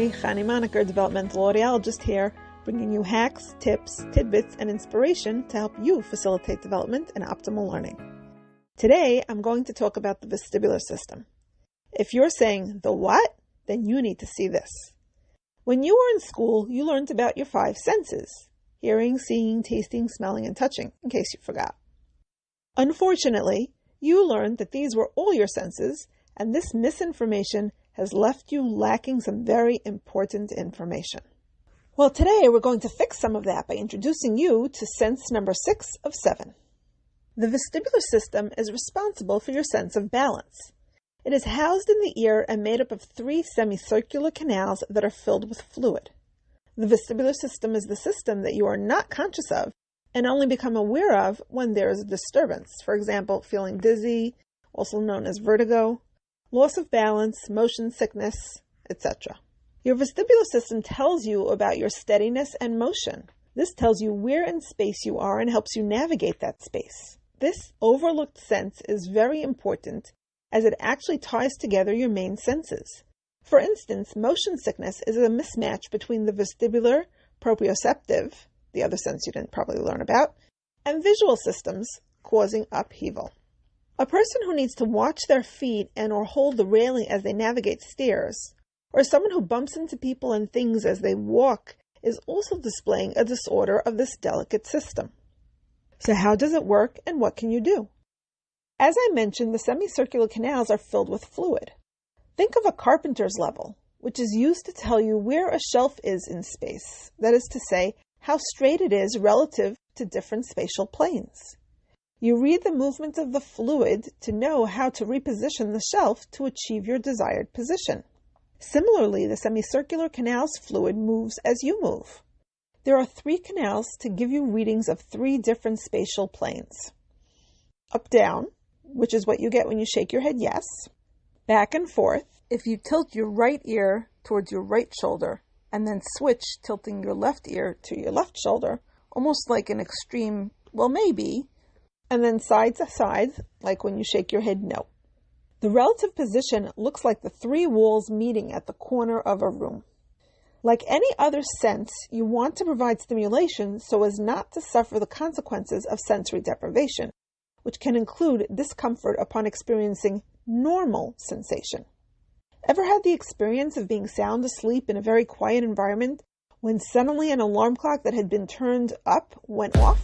Hi, Chani Monaker, developmental audiologist here, bringing you hacks, tips, tidbits, and inspiration to help you facilitate development and optimal learning. Today, I'm going to talk about the vestibular system. If you're saying, the what? Then you need to see this. When you were in school, you learned about your 5 senses: hearing, seeing, tasting, smelling, and touching, in case you forgot. Unfortunately, you learned that these were all your senses, and this misinformation has left you lacking some very important information. Well, today we're going to fix some of that by introducing you to sense number 6 of 7. The vestibular system is responsible for your sense of balance. It is housed in the ear and made up of 3 semicircular canals that are filled with fluid. The vestibular system is the system that you are not conscious of and only become aware of when there is a disturbance. For example, feeling dizzy, also known as vertigo, loss of balance, motion sickness, etc. Your vestibular system tells you about your steadiness and motion. This tells you where in space you are and helps you navigate that space. This overlooked sense is very important as it actually ties together your main senses. For instance, motion sickness is a mismatch between the vestibular, proprioceptive, the other sense you didn't probably learn about, and visual systems, causing upheaval. A person who needs to watch their feet and or hold the railing as they navigate stairs, or someone who bumps into people and things as they walk, is also displaying a disorder of this delicate system. So how does it work and what can you do? As I mentioned, the semicircular canals are filled with fluid. Think of a carpenter's level, which is used to tell you where a shelf is in space, that is to say, how straight it is relative to different spatial planes. You read the movement of the fluid to know how to reposition the shelf to achieve your desired position. Similarly, the semicircular canal's fluid moves as you move. There are 3 canals to give you readings of 3 different spatial planes. Up-down, which is what you get when you shake your head yes. Back and forth, if you tilt your right ear towards your right shoulder, and then switch, tilting your left ear to your left shoulder, almost like an extreme, well, maybe, and then side to side, like when you shake your head no. The relative position looks like the 3 walls meeting at the corner of a room. Like any other sense, you want to provide stimulation so as not to suffer the consequences of sensory deprivation, which can include discomfort upon experiencing normal sensation. Ever had the experience of being sound asleep in a very quiet environment when suddenly an alarm clock that had been turned up went off?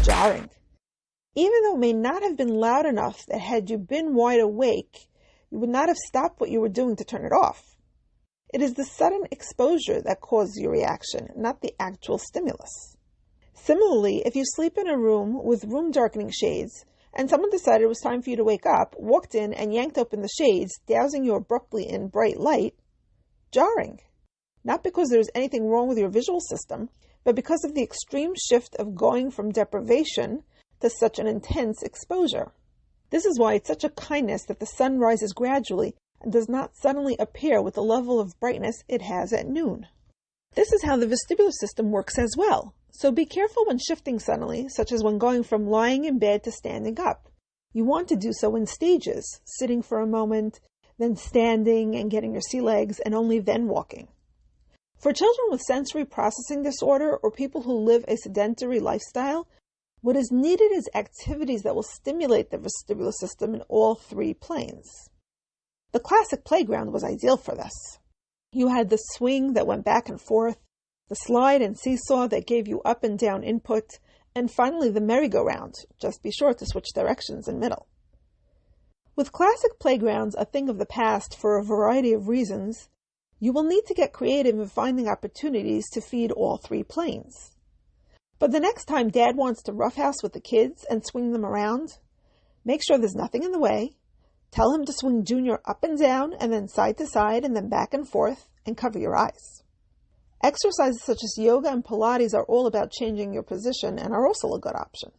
Jarring. Even though it may not have been loud enough that had you been wide awake, you would not have stopped what you were doing to turn it off. It is the sudden exposure that causes your reaction, not the actual stimulus. Similarly, if you sleep in a room with room darkening shades, and someone decided it was time for you to wake up, walked in and yanked open the shades, dousing you abruptly in bright light, jarring. Not because there's anything wrong with your visual system, but because of the extreme shift of going from deprivation to such an intense exposure. This is why it's such a kindness that the sun rises gradually and does not suddenly appear with the level of brightness it has at noon. This is how the vestibular system works as well. So be careful when shifting suddenly, such as when going from lying in bed to standing up. You want to do so in stages, sitting for a moment, then standing and getting your sea legs, and only then walking. For children with sensory processing disorder or people who live a sedentary lifestyle, what is needed is activities that will stimulate the vestibular system in all 3 planes. The classic playground was ideal for this. You had the swing that went back and forth, the slide and seesaw that gave you up and down input, and finally the merry-go-round. Just be sure to switch directions in middle. With classic playgrounds a thing of the past for a variety of reasons, you will need to get creative in finding opportunities to feed all 3 planes. But the next time Dad wants to roughhouse with the kids and swing them around, make sure there's nothing in the way. Tell him to swing Junior up and down and then side to side and then back and forth, and cover your eyes. Exercises such as yoga and Pilates are all about changing your position and are also a good option.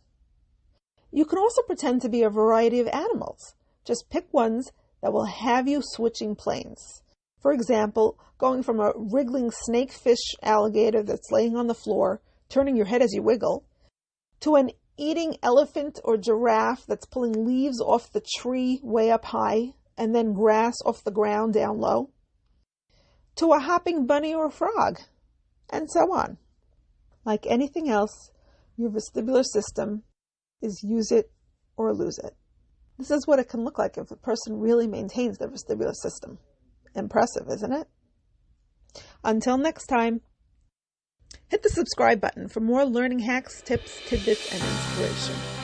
You can also pretend to be a variety of animals. Just pick ones that will have you switching planes. For example, going from a wriggling snakefish alligator that's laying on the floor, turning your head as you wiggle, to an eating elephant or giraffe that's pulling leaves off the tree way up high and then grass off the ground down low. to a hopping bunny or frog, and so on. Like anything else, your vestibular system is use it or lose it. This is what it can look like if a person really maintains their vestibular system. Impressive, isn't it? Until next time, hit the subscribe button for more learning hacks, tips, tidbits, and inspiration.